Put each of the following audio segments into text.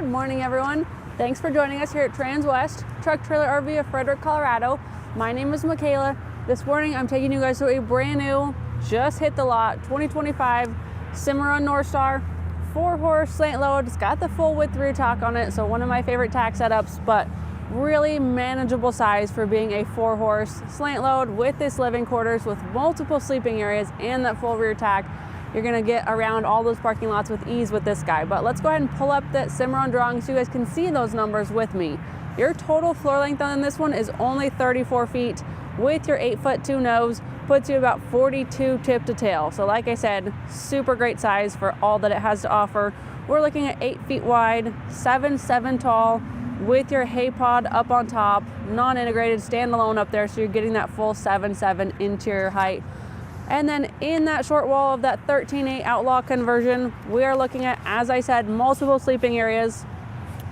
Good morning, everyone. Thanks for joining us here at Transwest Truck Trailer RV of Frederick, Colorado. My name is Michaela. This morning I'm taking you guys to a brand new, just hit the lot, 2025 Ciamrron Norstar, 4-horse slant load. It's got the full width rear tack on it, so one of my favorite tack setups, but really manageable size for being a 4-horse slant load with this living quarters with multiple sleeping areas and that full rear tack. You're gonna get around all those parking lots with ease with this guy. But let's go ahead and pull up that Ciamrron drawing so you guys can see those numbers with me. Your total floor length on this one is only 34 feet with your 8'2" nose, puts you about 42 tip to tail. So like I said, super great size for all that it has to offer. We're looking at 8 feet wide, 7'7" tall, with your hay pod up on top, non-integrated, standalone up there, so you're getting that full 7'7" interior height. And then in that short wall of that 13.8 Outlaw conversion, we are looking at, as I said, multiple sleeping areas.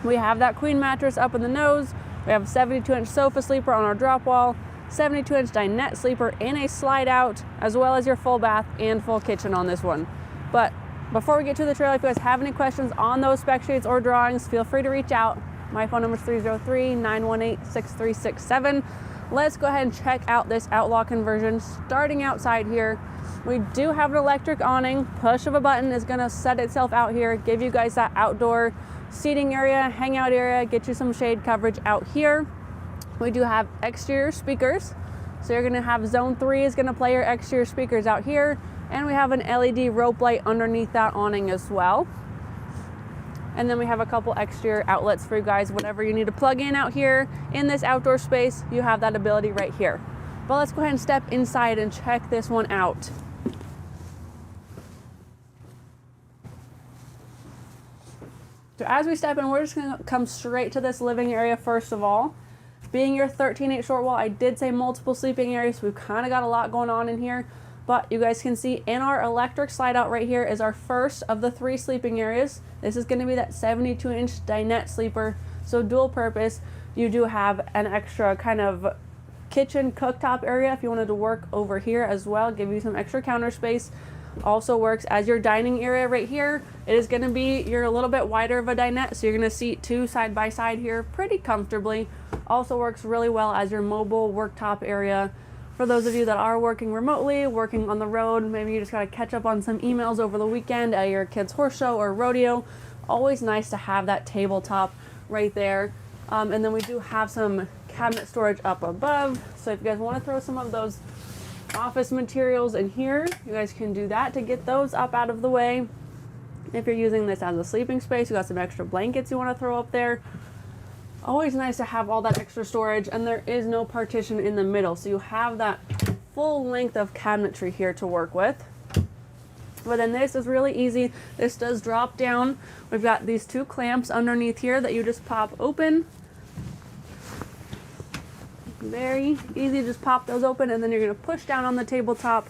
We have that queen mattress up in the nose. We have a 72-inch sofa sleeper on our drop wall, 72-inch dinette sleeper in a slide out, as well as your full bath and full kitchen on this one. But before we get to the trailer, if you guys have any questions on those spec sheets or drawings, feel free to reach out. My phone number is 303-918-6367. Let's go ahead and check out this Outlaw conversion. Starting outside here, we do have an electric awning. Push of a button is gonna set itself out here, give you guys that outdoor seating area, hangout area, get you some shade coverage out here. We do have exterior speakers. So you're gonna have zone 3 is gonna play your exterior speakers out here. And we have an LED rope light underneath that awning as well. And then we have a couple exterior outlets for you guys. Whatever you need to plug in out here in this outdoor space, you have that ability right here. But let's go ahead and step inside and check this one out. So as we step in, we're just gonna come straight to this living area first of all. Being your 13.8 short wall, I did say multiple sleeping areas. So we've kind of got a lot going on in here. But you guys can see in our electric slide out right here is our first of the 3 sleeping areas. This is going to be that 72-inch dinette sleeper, so dual purpose. You do have an extra kind of kitchen cooktop area if you wanted to work over here as well, give you some extra counter space. Also works as your dining area right here. It is going to be your a little bit wider of a dinette, so you're going to seat 2 side by side here pretty comfortably. Also works really well as your mobile worktop area. For those of you that are working remotely, working on the road, maybe you just gotta catch up on some emails over the weekend at your kid's horse show or rodeo, always nice to have that tabletop right there. And then we do have some cabinet storage up above. So if you guys wanna throw some of those office materials in here, you guys can do that to get those up out of the way. If you're using this as a sleeping space, you got some extra blankets you wanna throw up there. Always nice to have all that extra storage, and there is no partition in the middle, so you have that full length of cabinetry here to work with. But then this is really easy. This does drop down. We've got these 2 clamps underneath here that you just pop open. Very easy, just pop those open, and then you're gonna push down on the tabletop.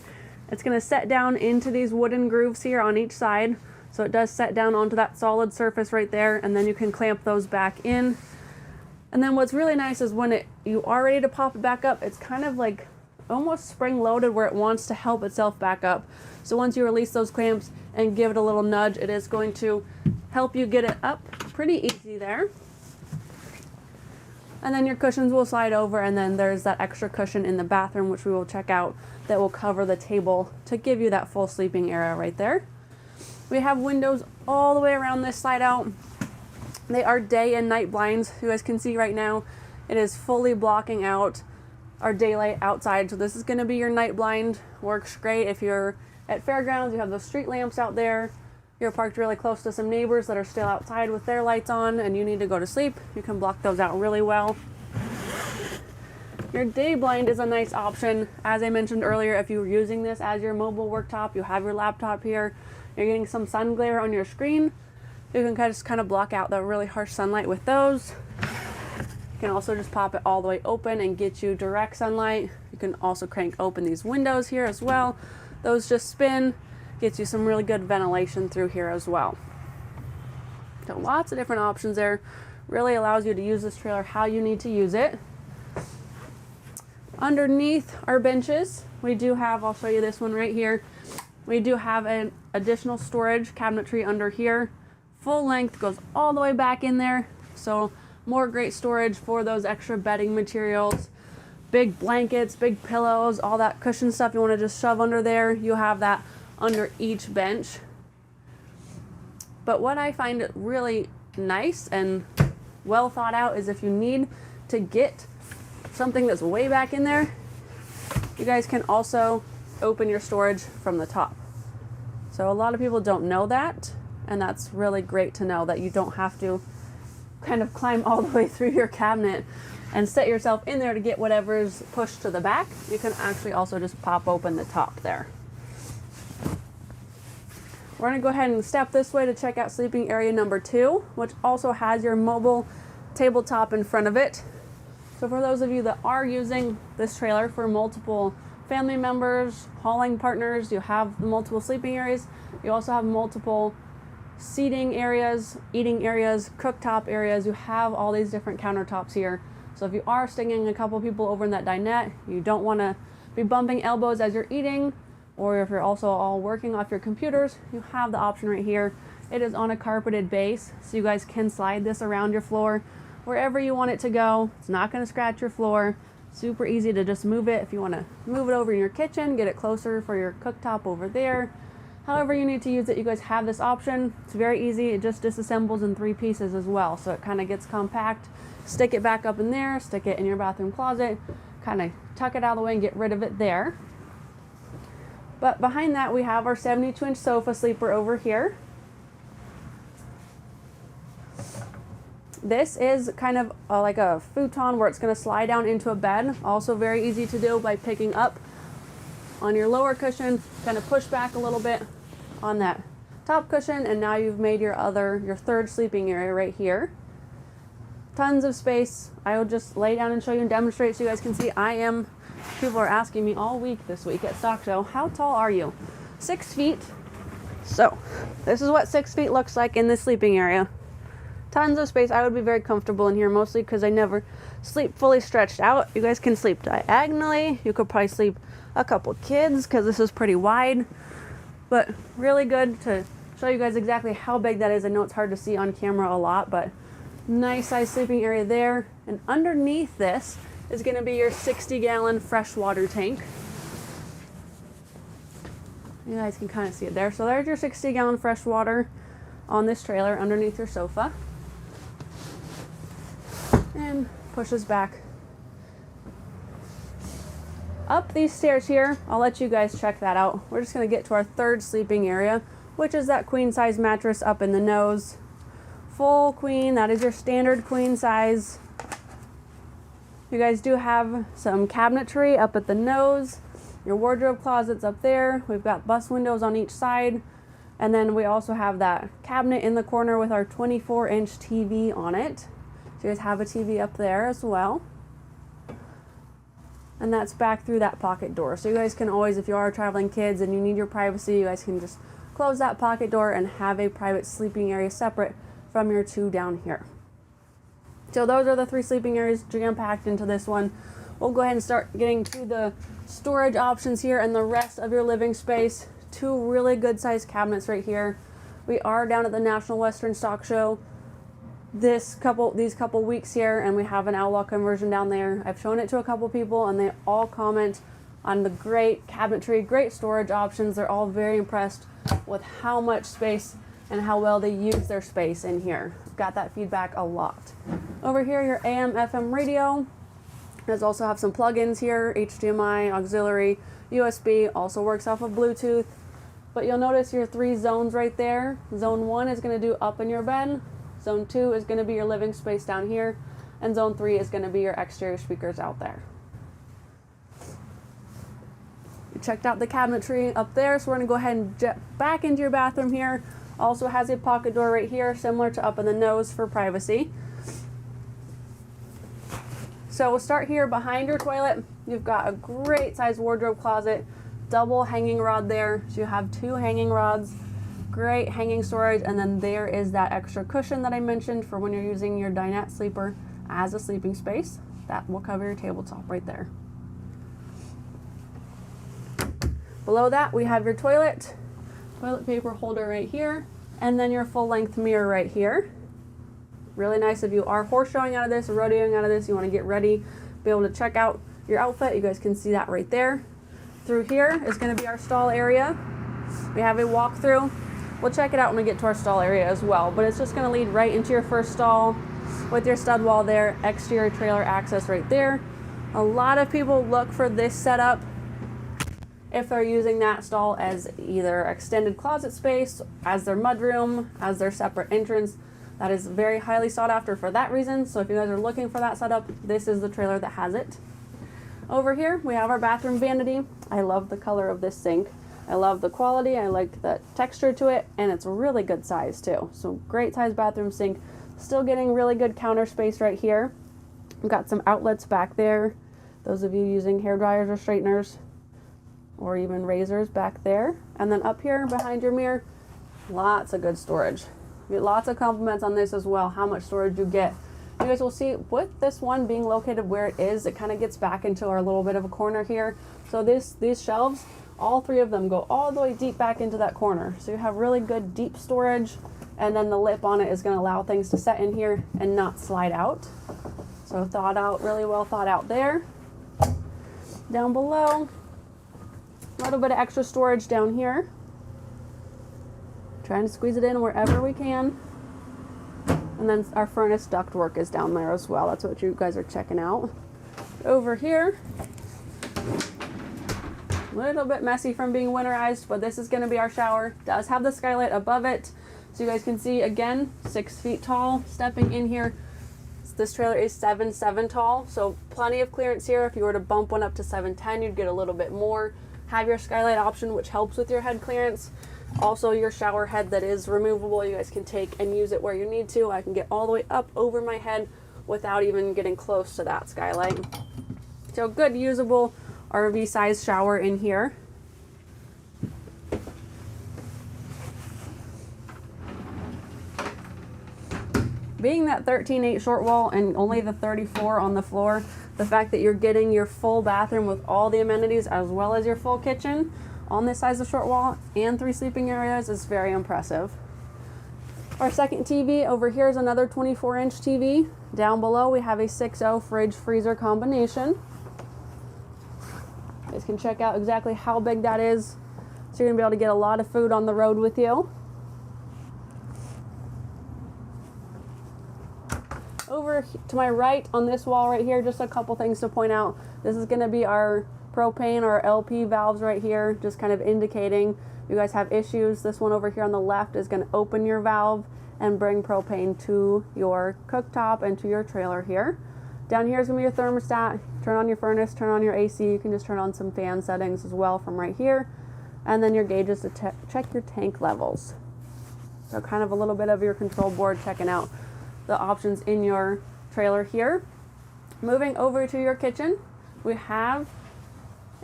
It's gonna set down into these wooden grooves here on each side. So it does set down onto that solid surface right there, and then you can clamp those back in. And then what's really nice is when you are ready to pop it back up, it's kind of like almost spring loaded where it wants to help itself back up. So once you release those clamps and give it a little nudge, it is going to help you get it up pretty easy there. And then your cushions will slide over, and then there's that extra cushion in the bathroom, which we will check out, that will cover the table to give you that full sleeping area right there. We have windows all the way around this slide out. They are day and night blinds. You guys can see right now it is fully blocking out our daylight outside. So this is going to be your night blind. Works great if you're at fairgrounds, you have those street lamps out there, you're parked really close to some neighbors that are still outside with their lights on and you need to go to sleep, you can block those out really well. Your day blind is a nice option. As I mentioned earlier, if you were using this as your mobile worktop, you have your laptop here, you're getting some sun glare on your screen, you can just kind of block out the really harsh sunlight with those. You can also just pop it all the way open and get you direct sunlight. You can also crank open these windows here as well. Those just spin, gets you some really good ventilation through here as well. So lots of different options there. Really allows you to use this trailer how you need to use it. Underneath our benches, we do have, I'll show you this one right here. We do have an additional storage cabinetry under here full length, goes all the way back in there. So more great storage for those extra bedding materials, big blankets, big pillows, all that cushion stuff you want to just shove under there. You have that under each bench. But what I find really nice and well thought out is if you need to get something that's way back in there, you guys can also open your storage from the top. So a lot of people don't know that, and that's really great to know that you don't have to kind of climb all the way through your cabinet and set yourself in there to get whatever's pushed to the back. You can actually also just pop open the top there. We're going to go ahead and step this way to check out sleeping area number 2, which also has your mobile tabletop in front of it. So for those of you that are using this trailer for multiple family members, hauling partners, you have multiple sleeping areas. You also have multiple seating areas, eating areas, cooktop areas. You have all these different countertops here. So if you are stinging a couple people over in that dinette, you don't want to be bumping elbows as you're eating, or if you're also all working off your computers, you have the option right here. It is on a carpeted base, so you guys can slide this around your floor wherever you want it to go. It's not going to scratch your floor. Super easy to just move it. If you want to move it over in your kitchen, get it closer for your cooktop over there. However you need to use it, you guys have this option. It's very easy. It just disassembles in 3 pieces as well, so it kind of gets compact. Stick it back up in there, stick it in your bathroom closet, kind of tuck it out of the way and get rid of it there. But behind that, we have our 72-inch sofa sleeper over here. This is kind of like a futon where it's going to slide down into a bed. Also very easy to do by picking up on your lower cushion, kind of push back a little bit on that top cushion, and now you've made your 3rd sleeping area right here. Tons of space. I will just lay down and show you and demonstrate so you guys can see. People are asking me all week this week at Stock Show, how tall are you? 6 feet. So this is what 6 feet looks like in this sleeping area. Tons of space. I would be very comfortable in here, mostly because I never sleep fully stretched out. You guys can sleep diagonally. You could probably sleep a couple kids because this is pretty wide, but really good to show you guys exactly how big that is. I know it's hard to see on camera a lot, but nice size sleeping area there. And underneath this is going to be your 60-gallon freshwater tank. You guys can kind of see it there. So there's your 60-gallon freshwater on this trailer underneath your sofa. And pushes back up these stairs here. I'll let you guys check that out. We're just going to get to our 3rd sleeping area, which is that queen size mattress up in the nose. Full queen, that is your standard queen size. You guys do have some cabinetry up at the nose. Your wardrobe closet's up there. We've got bus windows on each side. And then we also have that cabinet in the corner with our 24-inch TV on it. So you guys have a TV up there as well. And that's back through that pocket door. So you guys can always, if you are traveling kids and you need your privacy, you guys can just close that pocket door and have a private sleeping area separate from your 2 down here. So those are the 3 sleeping areas jam-packed into this one. We'll go ahead and start getting to the storage options here and the rest of your living space. 2 really good sized cabinets right here. We are down at the National Western Stock Show these couple weeks here, and we have an Outlaw conversion down there. I've shown it to a couple people and they all comment on the great cabinetry, great storage options. They're all very impressed with how much space and how well they use their space in here. Got that feedback a lot. Over here, your AM FM radio. Does also have some plugins here, HDMI, auxiliary, USB, also works off of Bluetooth. But you'll notice your 3 zones right there. Zone 1 is going to do up in your bed. Zone 2 is going to be your living space down here. And zone 3 is going to be your exterior speakers out there. You checked out the cabinetry up there, so we're going to go ahead and jet back into your bathroom here. Also has a pocket door right here, similar to up in the nose for privacy. So we'll start here behind your toilet. You've got a great size wardrobe closet, double hanging rod there. So you have 2 hanging rods, great hanging storage, and then there is that extra cushion that I mentioned for when you're using your dinette sleeper as a sleeping space. That will cover your tabletop right there. Below that, we have your toilet paper holder right here, And then your full length mirror right here. Really nice if you are horse showing out of this, or rodeoing out of this, you want to get ready, be able to check out your outfit. You guys can see that right there. Through here is going to be our stall area. We have a walkthrough. We'll check it out when we get to our stall area as well, but it's just going to lead right into your first stall with your stud wall there, exterior trailer access right there. A lot of people look for this setup if they're using that stall as either extended closet space, as their mudroom, as their separate entrance. That is very highly sought after for that reason. So if you guys are looking for that setup, this is the trailer that has it. Over here, we have our bathroom vanity. I love the color of this sink. I love the quality. I like the texture to it, and it's a really good size too. So great size bathroom sink. Still getting really good counter space right here. We've got some outlets back there. Those of you using hair dryers or straighteners, or even razors back there. And then up here behind your mirror, lots of good storage. You get lots of compliments on this as well, how much storage you get. You guys will see with this one being located where it is, it kind of gets back into our little bit of a corner here. So these shelves, all three of them go all the way deep back into that corner. So you have really good deep storage, and then the lip on it is going to allow things to set in here and not slide out. So thought out, really well thought out there. Down below, a little bit of extra storage down here. Trying to squeeze it in wherever we can. And then our furnace ductwork is down there as well. That's what you guys are checking out. Over here, a little bit messy from being winterized, but this is going to be our shower. It does have the skylight above it. So you guys can see, again, 6 feet tall. Stepping in here, this trailer is 7'7" tall. So plenty of clearance here. If you were to bump one up to 7'10", you'd get a little bit more. Have your skylight option, which helps with your head clearance. Also your shower head that is removable, you guys can take and use it where you need to. I can get all the way up over my head without even getting close to that skylight. So good usable RV size shower in here. Being that 13/8 short wall and only the 34 on the floor, the fact that you're getting your full bathroom with all the amenities as well as your full kitchen on this size of short wall and 3 sleeping areas is very impressive. Our second TV over here is another 24-inch TV. Down below we have a 6.0 fridge freezer combination. You guys can check out exactly how big that is. So you're gonna be able to get a lot of food on the road with you. Over to my right on this wall right here, just a couple things to point out. This is gonna be our propane or LP valves right here, just kind of indicating you guys have issues. This one over here on the left is going to open your valve and bring propane to your cooktop and to your trailer here. Down here is going to be your thermostat. Turn on your furnace, turn on your AC. You can just turn on some fan settings as well from right here. And then your gauges to check your tank levels. So kind of a little bit of your control board, checking out the options in your trailer here. Moving over to your kitchen, we have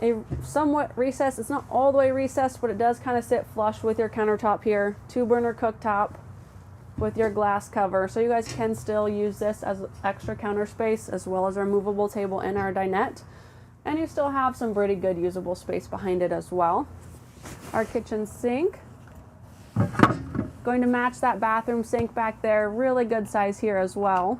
a somewhat recessed, it's not all the way recessed, but it does kind of sit flush with your countertop here. 2-burner cooktop with your glass cover. So you guys can still use this as extra counter space as well as our movable table and our dinette. And you still have some pretty good usable space behind it as well. Our kitchen sink, going to match that bathroom sink back there. Really good size here as well.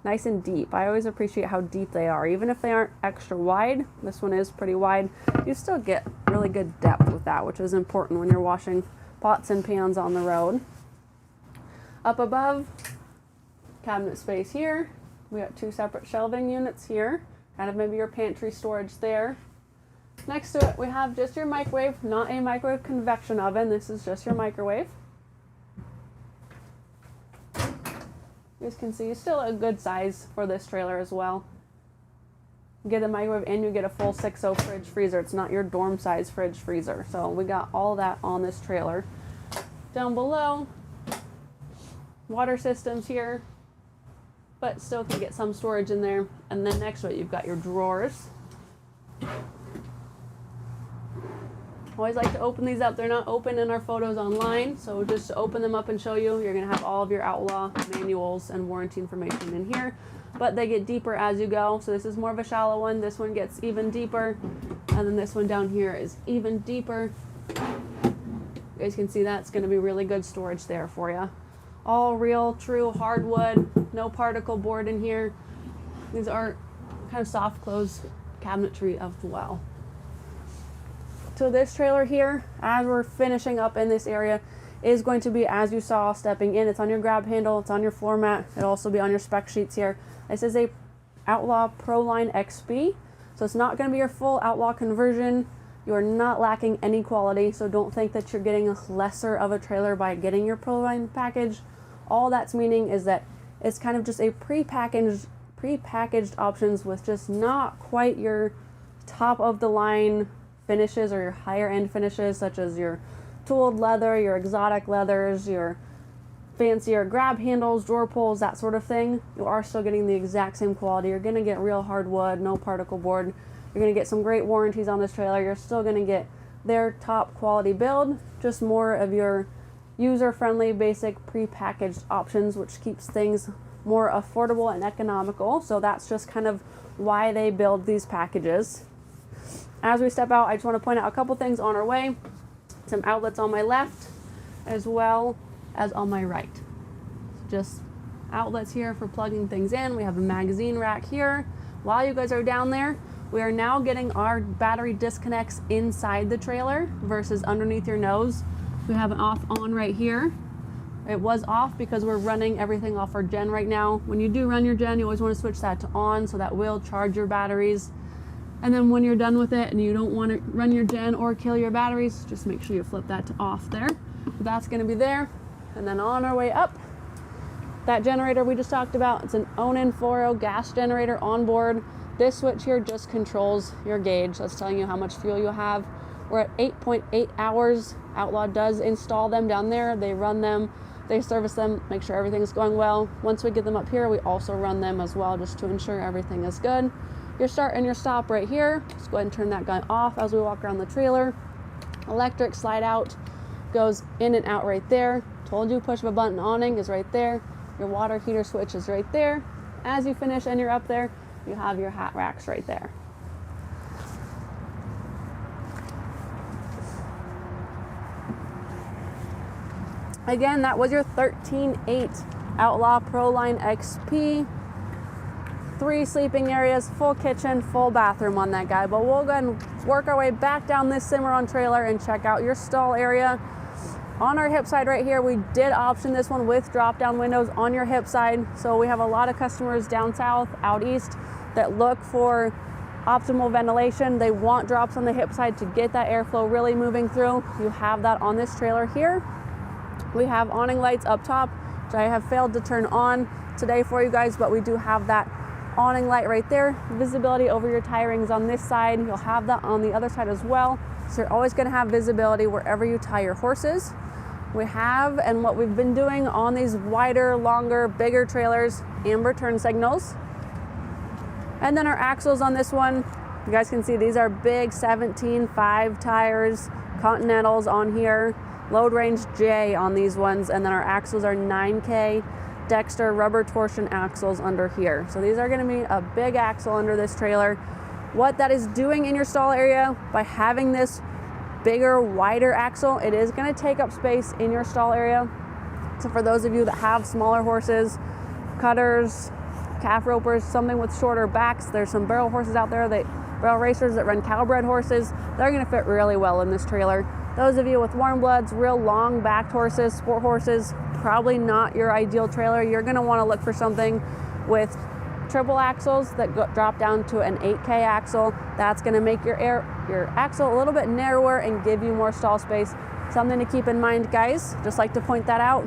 Nice and deep. I always appreciate how deep they are. Even if they aren't extra wide, this one is pretty wide, you still get really good depth with that, which is important when you're washing pots and pans on the road. Up above, cabinet space here. We got 2 separate shelving units here. Kind of maybe your pantry storage there. Next to it, we have just your microwave, not a microwave convection oven. This is just your microwave. You guys can see still a good size for this trailer as well. You get a microwave and you get a full 6.0 fridge freezer. It's not your dorm size fridge freezer. So we got all that on this trailer. Down below, water systems here, but still can get some storage in there. And then next to it, you've got your drawers. Always like to open these up. They're not open in our photos online, so just to open them up and show you, you're going to have all of your Outlaw manuals and warranty information in here, but they get deeper as you go. So this is more of a shallow one. This one gets even deeper, and then this one down here is even deeper. You guys can see that's going to be really good storage there for you. All real, true hardwood, no particle board in here. These are kind of soft close cabinetry as well. So this trailer here, as we're finishing up in this area, is going to be, as you saw stepping in, it's on your grab handle, it's on your floor mat, it'll also be on your spec sheets here. This is a Outlaw ProLine XP, so it's not going to be your full Outlaw conversion. You are not lacking any quality, so don't think that you're getting a lesser of a trailer by getting your ProLine package. All that's meaning is that it's kind of just a prepackaged options with just not quite your top of the line finishes or your higher end finishes, such as your tooled leather, your exotic leathers, your fancier grab handles, drawer pulls, that sort of thing. You are still getting the exact same quality. You're going to get real hardwood, no particle board. You're going to get some great warranties on this trailer. You're still going to get their top quality build, just more of your user-friendly, basic prepackaged options, which keeps things more affordable and economical. So that's just kind of why they build these packages. As we step out, I just want to point out a couple things on our way. Some outlets on my left as well as on my right. Just outlets here for plugging things in. We have a magazine rack here. While you guys are down there, we are now getting our battery disconnects inside the trailer versus underneath your nose. We have an off on right here. It was off because we're running everything off our gen right now. When you do run your gen, you always want to switch that to on, so that will charge your batteries. And then when you're done with it and you don't want to run your gen or kill your batteries, just make sure you flip that to off there. So that's going to be there. And then on our way up, that generator we just talked about, it's an Onan 4.0 gas generator on board. This switch here just controls your gauge. That's telling you how much fuel you have. We're at 8.8 hours. Outlaw does install them down there. They run them, they service them, make sure everything's going well. Once we get them up here, we also run them as well, just to ensure everything is good. Your start and your stop right here. Let's go ahead and turn that guy off as we walk around the trailer. Electric slide out, goes in and out right there. Told you, push of a button awning is right there. Your water heater switch is right there. As you finish and you're up there, you have your hat racks right there. Again, that was your 13.8 Outlaw ProLine XP. 3 sleeping areas, full kitchen, full bathroom on that guy. But we'll go ahead and work our way back down this Cimarron trailer and check out your stall area. On our hip side right here, we did option this one with drop-down windows on your hip side. So we have a lot of customers down south, out east, that look for optimal ventilation. They want drops on the hip side to get that airflow really moving through. You have that on this trailer here. We have awning lights up top, which I have failed to turn on today for you guys, but we do have that awning light right there. Visibility over your tie rings on this side. You'll have that on the other side as well. So you're always going to have visibility wherever you tie your horses. We have, and what we've been doing on these wider, longer, bigger trailers, amber turn signals. And then our axles on this one, you guys can see these are big 17.5 tires, Continentals on here. Load range J on these ones, and then our axles are 9K Dexter rubber torsion axles under here. So these are going to be a big axle under this trailer. What that is doing in your stall area by having this bigger, wider axle, it is going to take up space in your stall area. So for those of you that have smaller horses, cutters, calf ropers, something with shorter backs, there's some barrel horses out there, barrel racers that run cowbred horses, they're going to fit really well in this trailer. Those of you with warm bloods, real long backed horses, sport horses, probably not your ideal trailer. You're going to want to look for something with triple axles that drop down to an 8K axle. That's going to make your axle a little bit narrower and give you more stall space. Something to keep in mind, guys. Just like to point that out.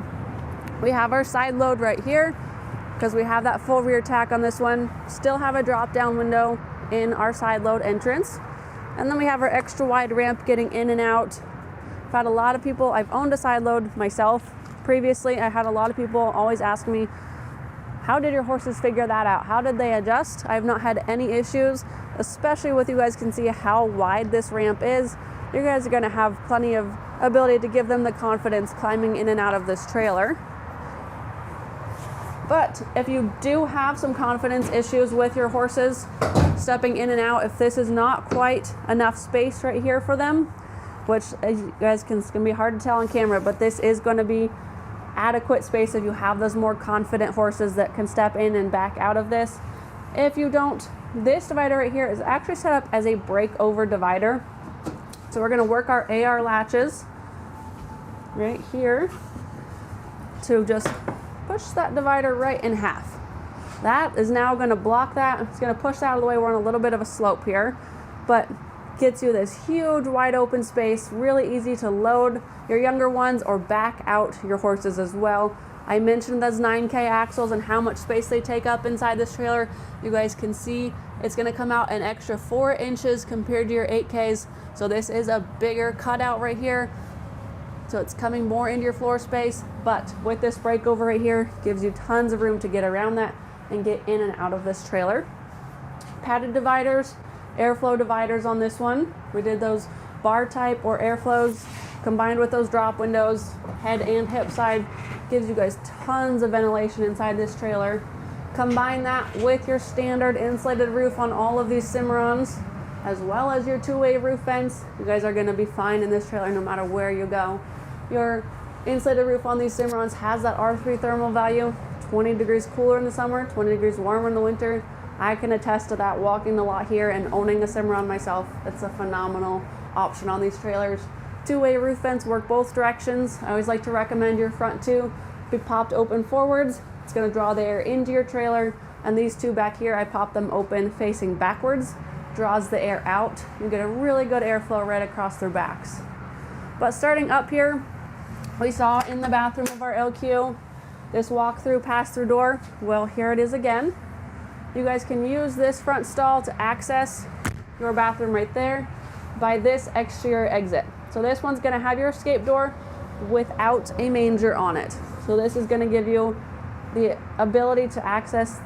We have our side load right here because we have that full rear tack on this one. Still have a drop down window in our side load entrance. And then we have our extra wide ramp getting in and out. I've had a lot of people, I've owned a side load myself previously. I had a lot of people always ask me, how did your horses figure that out? How did they adjust? I have not had any issues, especially with you guys can see how wide this ramp is. You guys are gonna have plenty of ability to give them the confidence climbing in and out of this trailer. But if you do have some confidence issues with your horses stepping in and out, if this is not quite enough space right here for them, which as you guys can, it's gonna be hard to tell on camera, but this is gonna be adequate space if you have those more confident horses that can step in and back out of this. If you don't, this divider right here is actually set up as a breakover divider. So we're gonna work our AR latches right here to just push that divider right in half. That is now gonna block that. It's gonna push that out of the way. We're on a little bit of a slope here, but gets you this huge wide open space, really easy to load your younger ones or back out your horses as well. I mentioned those 9K axles and how much space they take up inside this trailer. You guys can see it's gonna come out an extra 4 inches compared to your 8Ks. So this is a bigger cutout right here. So it's coming more into your floor space, but with this breakover right here, gives you tons of room to get around that and get in and out of this trailer. Padded dividers, airflow dividers on this one. We did those bar type or airflows combined with those drop windows, head and hip side, gives you guys tons of ventilation inside this trailer. Combine that with your standard insulated roof on all of these Cimarrons, as well as your two-way roof vents. You guys are gonna be fine in this trailer no matter where you go. Your insulated roof on these Cimarrons has that R3 thermal value, 20 degrees cooler in the summer, 20 degrees warmer in the winter. I can attest to that walking the lot here and owning a Cimarron myself. It's a phenomenal option on these trailers. Two-way roof vents work both directions. I always like to recommend your front two be popped open forwards. It's gonna draw the air into your trailer, and these two back here, I pop them open facing backwards, draws the air out. You get a really good airflow right across their backs. But starting up here, we saw in the bathroom of our LQ, this walk-through pass-through door. Well, here it is again. You guys can use this front stall to access your bathroom right there by this exterior exit. So this one's gonna have your escape door without a manger on it. So this is gonna give you the ability to access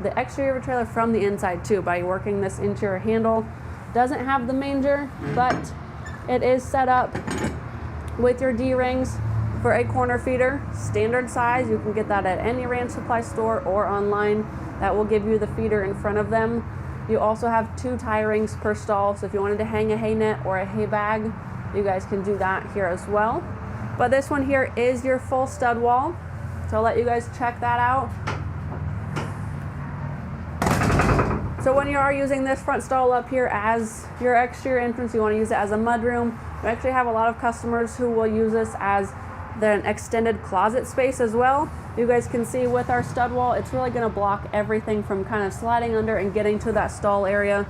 the exterior of a trailer from the inside too by working this interior handle. Doesn't have the manger, but it is set up with your D-rings for a corner feeder, standard size. You can get that at any ranch supply store or online. That will give you the feeder in front of them. You also have 2 tie rings per stall, so if you wanted to hang a hay net or a hay bag, you guys can do that here as well. But this one here is your full stud wall, so I'll let you guys check that out. So when you are using this front stall up here as your exterior entrance, you want to use it as a mudroom. We actually have a lot of customers who will use this as an extended closet space as well. You guys can see with our stud wall, it's really going to block everything from kind of sliding under and getting to that stall area.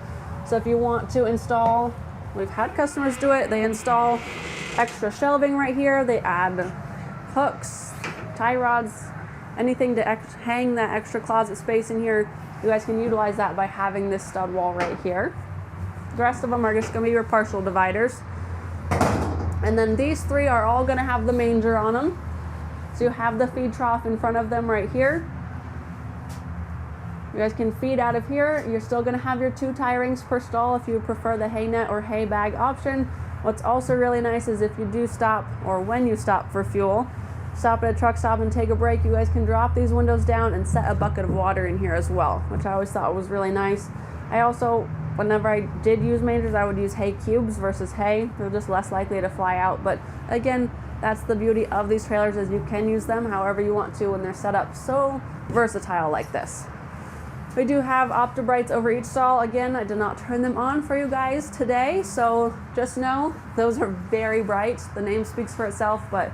So if you want to install, we've had customers do it, they install extra shelving right here, they add hooks, tie rods, anything to hang that extra closet space in here. You guys can utilize that by having this stud wall right here. The rest of them are just going to be your partial dividers. And then these 3 are all going to have the manger on them. So you have the feed trough in front of them right here. You guys can feed out of here. You're still going to have your 2 tie rings per stall if you prefer the hay net or hay bag option. What's also really nice is if you do stop, or when you stop for fuel, stop at a truck stop and take a break, you guys can drop these windows down and set a bucket of water in here as well, which I always thought was really nice. I also, whenever I did use mangers, I would use hay cubes versus hay. They're just less likely to fly out. But again, that's the beauty of these trailers, is you can use them however you want to when they're set up so versatile like this. We do have Optibrights over each stall. Again, I did not turn them on for you guys today, so just know those are very bright. The name speaks for itself, but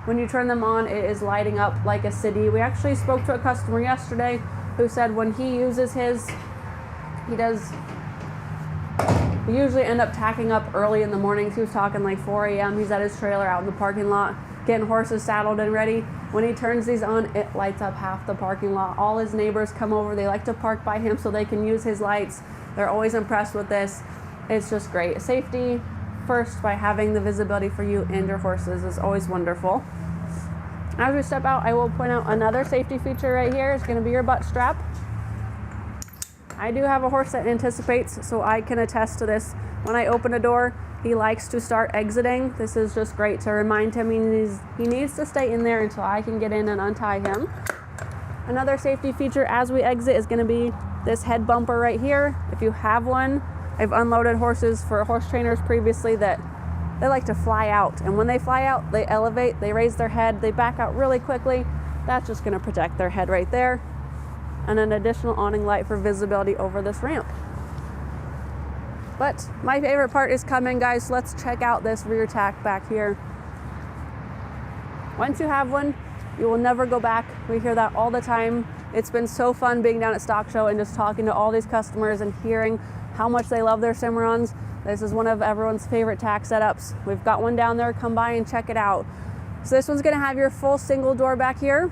when you turn them on, it is lighting up like a city. We actually spoke to a customer yesterday who said when he uses his, we usually end up tacking up early in the mornings. He was talking like 4 a.m. He's at his trailer out in the parking lot, getting horses saddled and ready. When he turns these on, it lights up half the parking lot. All his neighbors come over. They like to park by him so they can use his lights. They're always impressed with this. It's just great. Safety first by having the visibility for you and your horses is always wonderful. As we step out, I will point out another safety feature right here. It's going to be your butt strap. I do have a horse that anticipates, so I can attest to this. When I open a door, he likes to start exiting. This is just great to remind him he needs to stay in there until I can get in and untie him. Another safety feature as we exit is going to be this head bumper right here. If you have one, I've unloaded horses for horse trainers previously that they like to fly out. And when they fly out, they elevate, they raise their head, they back out really quickly. That's just gonna protect their head right there. And an additional awning light for visibility over this ramp. But my favorite part is coming, guys. Let's check out this rear tack back here. Once you have one, you will never go back. We hear that all the time. It's been so fun being down at Stock Show and just talking to all these customers and hearing how much they love their Cimarrons. This is one of everyone's favorite tack setups. We've got one down there. Come by and check it out. So this one's gonna have your full single door back here.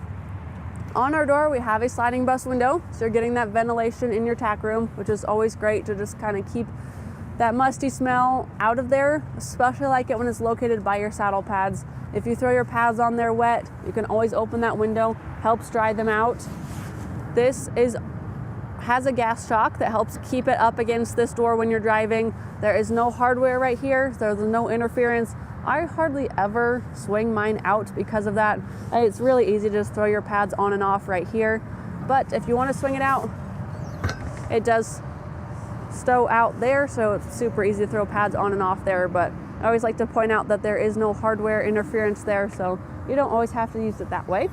On our door, we have a sliding bus window, so you're getting that ventilation in your tack room, which is always great to just kind of keep that musty smell out of there, especially like it when it's located by your saddle pads. If you throw your pads on there wet, you can always open that window, helps dry them out. This has a gas shock that helps keep it up against this door when you're driving. There is no hardware right here, so there's no interference. I hardly ever swing mine out because of that. It's really easy to just throw your pads on and off right here. But if you want to swing it out, it does stow out there, so it's super easy to throw pads on and off there. But I always like to point out that there is no hardware interference there, so you don't always have to use it that way.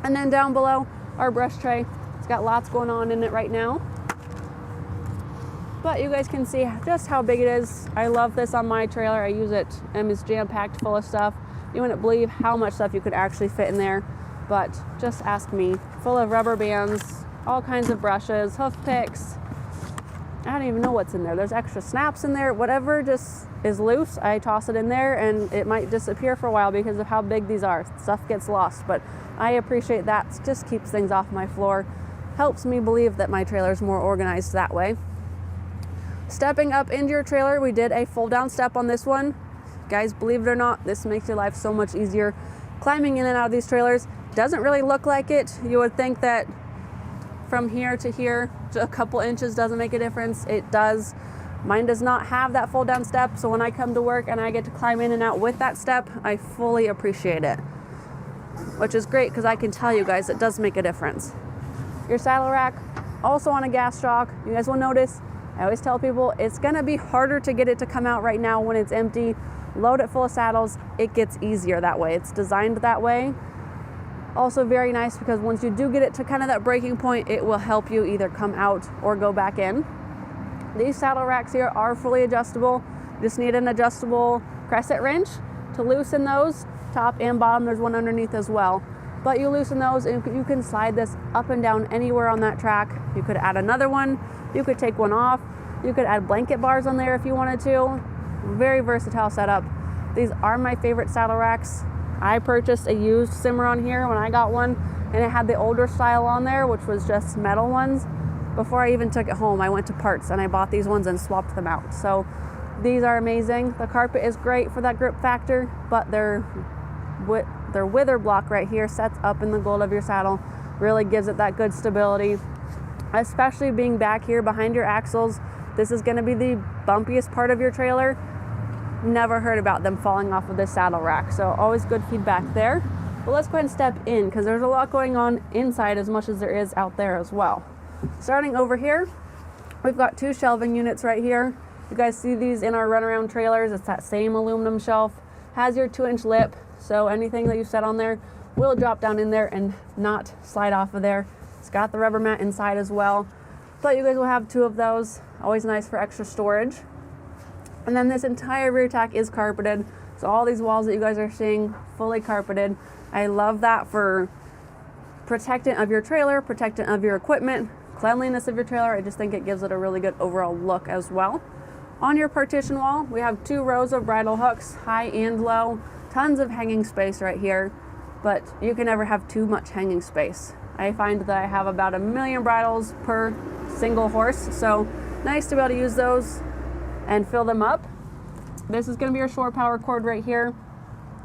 And then down below, our brush tray. It's got lots going on in it right now. But you guys can see just how big it is. I love this on my trailer. I use it and it's jam-packed full of stuff. You wouldn't believe how much stuff you could actually fit in there, but just ask me. Full of rubber bands, all kinds of brushes, hoof picks. I don't even know what's in there. There's extra snaps in there. Whatever just is loose, I toss it in there and it might disappear for a while because of how big these are. Stuff gets lost, but I appreciate that. It just keeps things off my floor. Helps me believe that my trailer is more organized that way. Stepping up into your trailer, we did a fold down step on this one. Guys, believe it or not, this makes your life so much easier. Climbing in and out of these trailers doesn't really look like it. You would think that from here to here, a couple inches doesn't make a difference. It does. Mine does not have that fold down step, so when I come to work and I get to climb in and out with that step, I fully appreciate it. Which is great because I can tell you guys it does make a difference. Your saddle rack, also on a gas shock. You guys will notice, I always tell people it's gonna be harder to get it to come out right now when it's empty. Load it full of saddles, it gets easier that way. It's designed that way. Also very nice because once you do get it to kind of that breaking point, it will help you either come out or go back in. These saddle racks here are fully adjustable. You just need an adjustable crescent wrench to loosen those. Top and bottom, there's one underneath as well. But you loosen those and you can slide this up and down anywhere on that track. You could add another one. You could take one off. You could add blanket bars on there if you wanted to. Very versatile setup. These are my favorite saddle racks. I purchased a used Ciamrron here when I got one, and it had the older style on there, which was just metal ones. Before I even took it home, I went to parts and I bought these ones and swapped them out. So these are amazing. The carpet is great for that grip factor, but their wither block right here sets up in the gold of your saddle, really gives it that good stability. Especially being back here behind your axles, this is going to be the bumpiest part of your trailer. Never heard about them falling off of this saddle rack, so always good feedback there. But let's go ahead and step in because there's a lot going on inside as much as there is out there as well. Starting over here, we've got two shelving units right here. You guys see these in our runaround trailers. It's that same aluminum shelf. Has your 2-inch lip, so anything that you set on there will drop down in there and not slide off of there. It's got the rubber mat inside as well, but you guys will have two of those. Always nice for extra storage. And then this entire rear tack is carpeted, so all these walls that you guys are seeing fully carpeted. I love that for protectant of your trailer, protectant of your equipment, cleanliness of your trailer. I just think it gives it a really good overall look as well. On your partition wall, we have 2 rows of bridle hooks, high and low. Tons of hanging space right here, but you can never have too much hanging space. I find that I have about 1 million bridles per single horse, so nice to be able to use those and fill them up. This is going to be your shore power cord right here.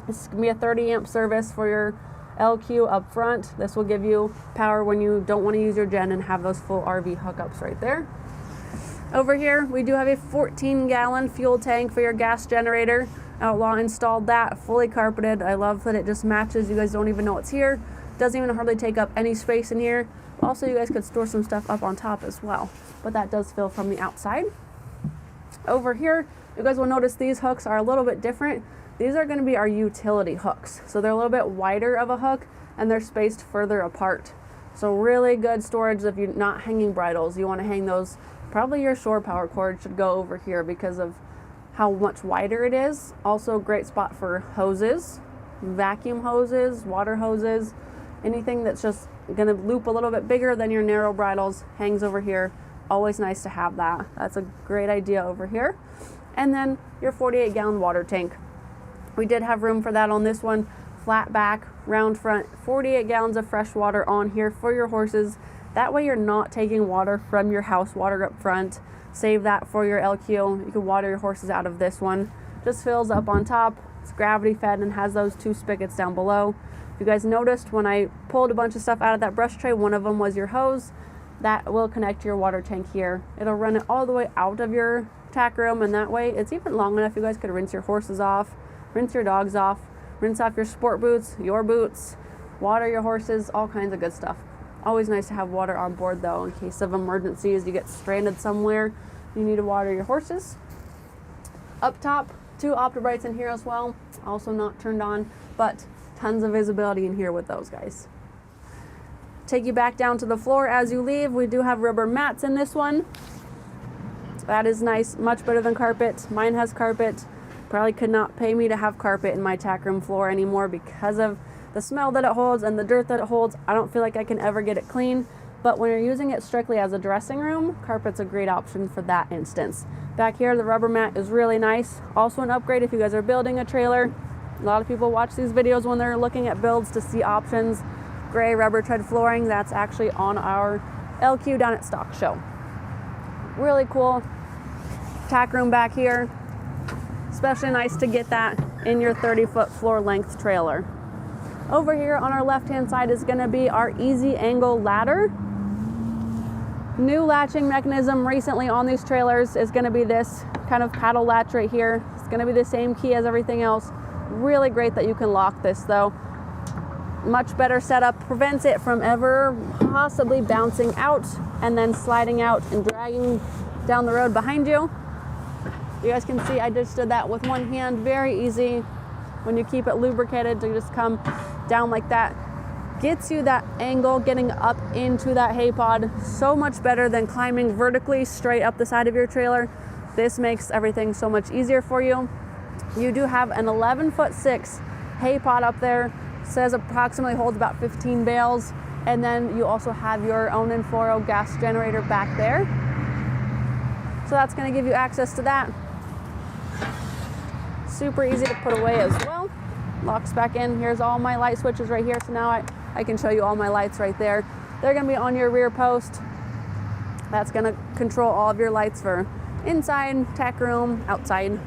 This is going to be a 30 amp service for your LQ up front. This will give you power when you don't want to use your gen and have those full RV hookups right there. Over here, we do have a 14-gallon fuel tank for your gas generator. Outlaw installed that, fully carpeted. I love that it just matches. You guys don't even know it's here. Doesn't even hardly take up any space in here. Also, you guys could store some stuff up on top as well, but that does fill from the outside. Over here You guys will notice these hooks are a little bit different. These are going to be our utility hooks. So they're a little bit wider of a hook and they're spaced further apart. So really good storage if you're not hanging bridles. You want to hang those, probably your shore power cord should go over here because of how much wider it is. Also great spot for hoses, vacuum hoses, water hoses, anything that's just going to loop a little bit bigger than your narrow bridles hangs over here. Always nice to have that. That's a great idea over here. And then your 48-gallon water tank. We did have room for that on this one. Flat back, round front, 48 gallons of fresh water on here for your horses. That way you're not taking water from your house water up front. Save that for your LQ. You can water your horses out of this one. Just fills up on top. It's gravity fed and has those 2 spigots down below. If you guys noticed when I pulled a bunch of stuff out of that brush tray, one of them was your hose. That will connect to your water tank here. It'll run it all the way out of your tack room, and that way it's even long enough you guys could rinse your horses off, rinse your dogs off, rinse off your sport boots, your boots, water your horses, all kinds of good stuff. Always nice to have water on board though, in case of emergencies, you get stranded somewhere, you need to water your horses. Up top, 2 Optibrights in here as well, also not turned on, but tons of visibility in here with those guys. Take you back down to the floor as you leave. We do have rubber mats in this one. That is nice, much better than carpet. Mine has carpet. Probably could not pay me to have carpet in my tack room floor anymore because of the smell that it holds and the dirt that it holds. I don't feel like I can ever get it clean. But when you're using it strictly as a dressing room, carpet's a great option for that instance. Back here, the rubber mat is really nice. Also an upgrade if you guys are building a trailer. A lot of people watch these videos when they're looking at builds to see options. Gray rubber tread flooring, that's actually on our LQ down at Stock Show. Really cool tack room back here. Especially nice to get that in your 30-foot floor length trailer. Over here on our left-hand side is going to be our easy angle ladder. New latching mechanism recently on these trailers is going to be this kind of paddle latch right here. It's going to be the same key as everything else. Really great that you can lock this though. Much better setup, prevents it from ever possibly bouncing out and then sliding out and dragging down the road behind you. You guys can see I just did that with one hand, very easy. When you keep it lubricated to just come down like that. Gets you that angle getting up into that hay pod so much better than climbing vertically straight up the side of your trailer. This makes everything so much easier for you. You do have an 11'6" hay pod up there. Says approximately holds about 15 bales. And then you also have your own 4.0 gas generator back there. So that's going to give you access to that. Super easy to put away as well. Locks back in. Here's all my light switches right here. So now I can show you all my lights right there. They're going to be on your rear post. That's going to control all of your lights for inside, tack room, outside.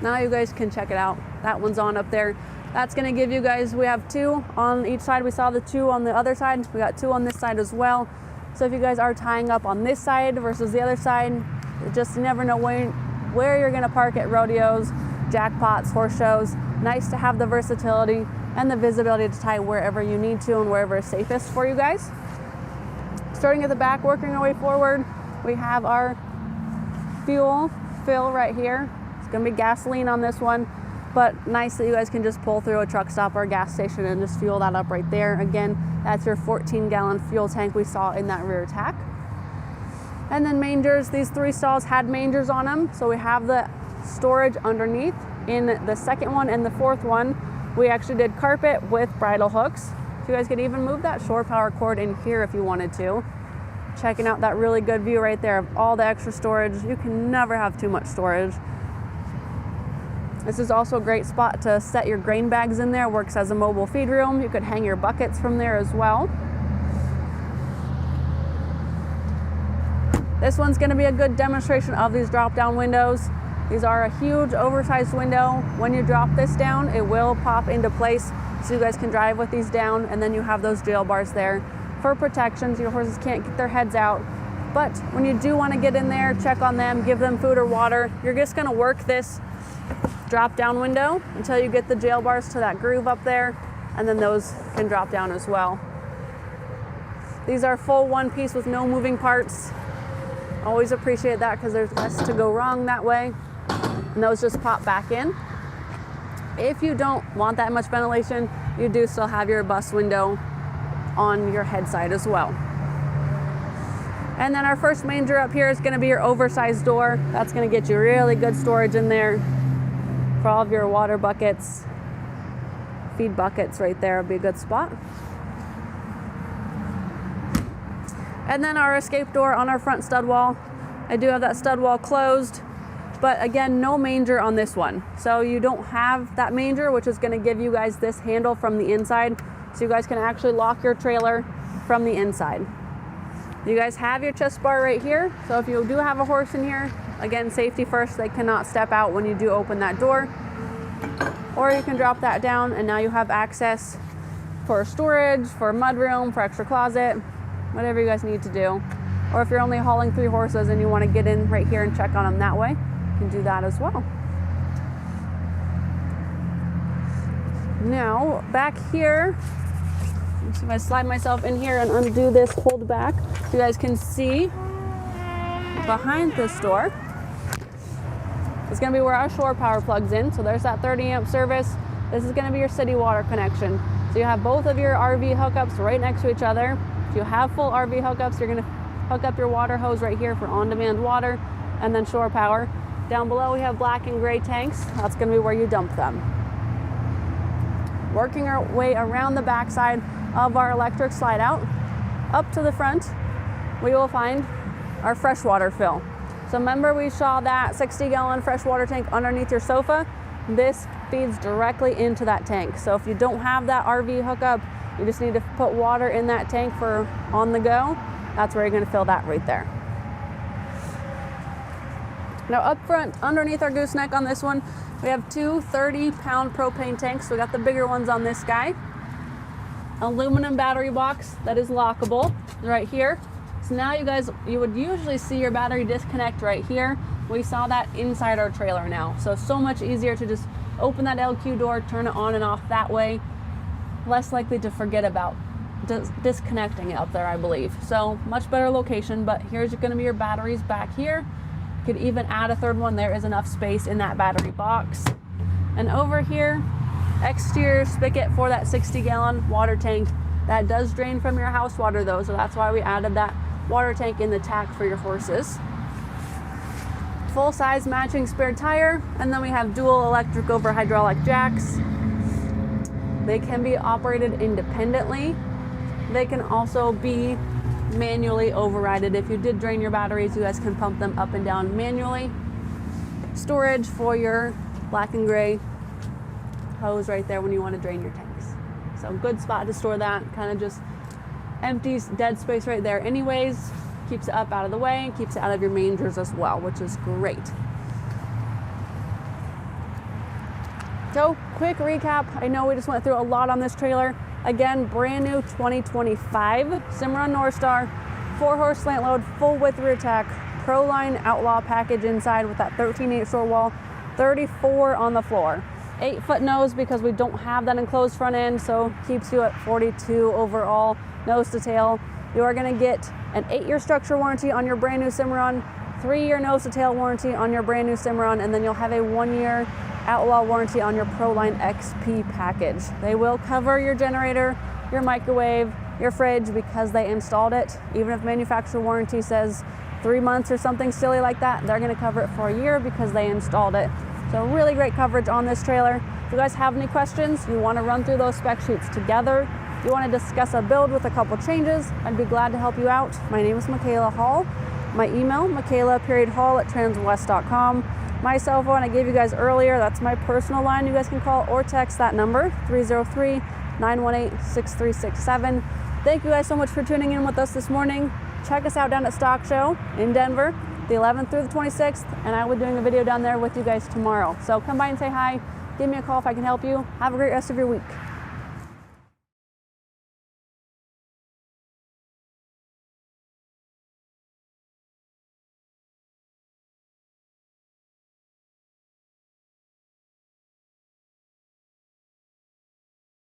Now you guys can check it out. That one's on up there. That's going to give you guys, we have 2 on each side. We saw the 2 on the other side. We got 2 on this side as well. So if you guys are tying up on this side versus the other side, just never know where you're going to park at rodeos, jackpots, horse shows. Nice to have the versatility and the visibility to tie wherever you need to and wherever is safest for you guys. Starting at the back, working our way forward, we have our fuel fill right here. It's going to be gasoline on this one, but nice that you guys can just pull through a truck stop or a gas station and just fuel that up right there. Again, that's your 14-gallon fuel tank we saw in that rear tack. And then mangers, these 3 stalls had mangers on them, so we have the storage underneath. In the second one and the fourth one, we actually did carpet with bridle hooks. So you guys could even move that shore power cord in here if you wanted to. Checking out that really good view right there of all the extra storage. You can never have too much storage. This is also a great spot to set your grain bags in there. Works as a mobile feed room. You could hang your buckets from there as well. This one's going to be a good demonstration of these drop-down windows. These are a huge oversized window. When you drop this down, it will pop into place so you guys can drive with these down, and then you have those jail bars there for protection so your horses can't get their heads out. But when you do want to get in there, check on them, give them food or water, you're just going to work this drop-down window until you get the jail bars to that groove up there, and then those can drop down as well. These are full one piece with no moving parts. Always appreciate that because there's less to go wrong that way. and those just pop back in. If you don't want that much ventilation, you do still have your bus window on your head side as well. And then our first manger up here is going to be your oversized door. That's going to get you really good storage in there for all of your water buckets, feed buckets right there will be a good spot. And then our escape door on our front stud wall. I do have that stud wall closed, but again, no manger on this one. So you don't have that manger, which is going to give you guys this handle from the inside, so you guys can actually lock your trailer from the inside. You guys have your chest bar right here, so if you do have a horse in here, again, safety first, they cannot step out when you do open that door. Or you can drop that down and now you have access for storage, for mudroom, for extra closet, whatever you guys need to do. Or if you're only hauling 3 horses and you want to get in right here and check on them that way, you can do that as well. Now, back here, so if I slide myself in here and undo this hold back, so you guys can see behind this door is going to be where our shore power plugs in. So there's that 30 amp service. This is going to be your city water connection. So you have both of your RV hookups right next to each other. If you have full RV hookups, you're going to hook up your water hose right here for on-demand water, and then shore power. Down below we have black and gray tanks. That's going to be where you dump them. Working our way around the backside of our electric slide out, up to the front, we will find our freshwater fill. So remember we saw that 60-gallon freshwater tank underneath your sofa? This feeds directly into that tank. So if you don't have that RV hookup, you just need to put water in that tank for on the go. That's where you're going to fill that right there. Now up front, underneath our gooseneck on this one, we have 2 30-pound propane tanks. We got the bigger ones on this guy. Aluminum battery box that is lockable right here. So now you would usually see your battery disconnect right here. We saw that inside our trailer now. So much easier to just open that LQ door, turn it on and off that way. Less likely to forget about disconnecting it up there, I believe. So much better location, but here's going to be your batteries back here. You could even add a third one. There is enough space in that battery box. And over here, exterior spigot for that 60-gallon water tank. That does drain from your house water though, so that's why we added that water tank in the tack for your horses. Full size matching spare tire, and then we have dual electric over hydraulic jacks. They can be operated independently. They can also be manually overridden. If you did drain your batteries, you guys can pump them up and down manually. Storage for your black and gray hose right there when you want to drain your tanks. So good spot to store that. Kind of just empties dead space right there anyways. Keeps it up out of the way and keeps it out of your mangers as well, which is great. So quick recap. I know we just went through a lot on this trailer. Again, brand new 2025 Ciamrron Norstar, 4-horse slant load, full width rear tack, ProLine Outlaw package inside with that 13/8 short wall, 34 on the floor. 8-foot nose because we don't have that enclosed front end, so keeps you at 42 overall nose to tail. You are going to get an 8-year structure warranty on your brand new Ciamrron, 3-year nose to tail warranty on your brand new Ciamrron, and then you'll have a 1-year Outlaw warranty on your ProLine XP package. They will cover your generator, your microwave, your fridge because they installed it. Even if manufacturer warranty says 3 months or something silly like that, they're going to cover it for a year because they installed it. So really great coverage on this trailer. If you guys have any questions, you want to run through those spec sheets together, you want to discuss a build with a couple changes, I'd be glad to help you out. My name is Michaela Hall. My email, michaela.hall@transwest.com. My cell phone I gave you guys earlier, that's my personal line. You guys can call or text that number, 303-918-6367. Thank you guys so much for tuning in with us this morning. Check us out down at Stock Show in Denver, the 11th through the 26th, and I will be doing a video down there with you guys tomorrow. So come by and say hi, give me a call if I can help you. Have a great rest of your week.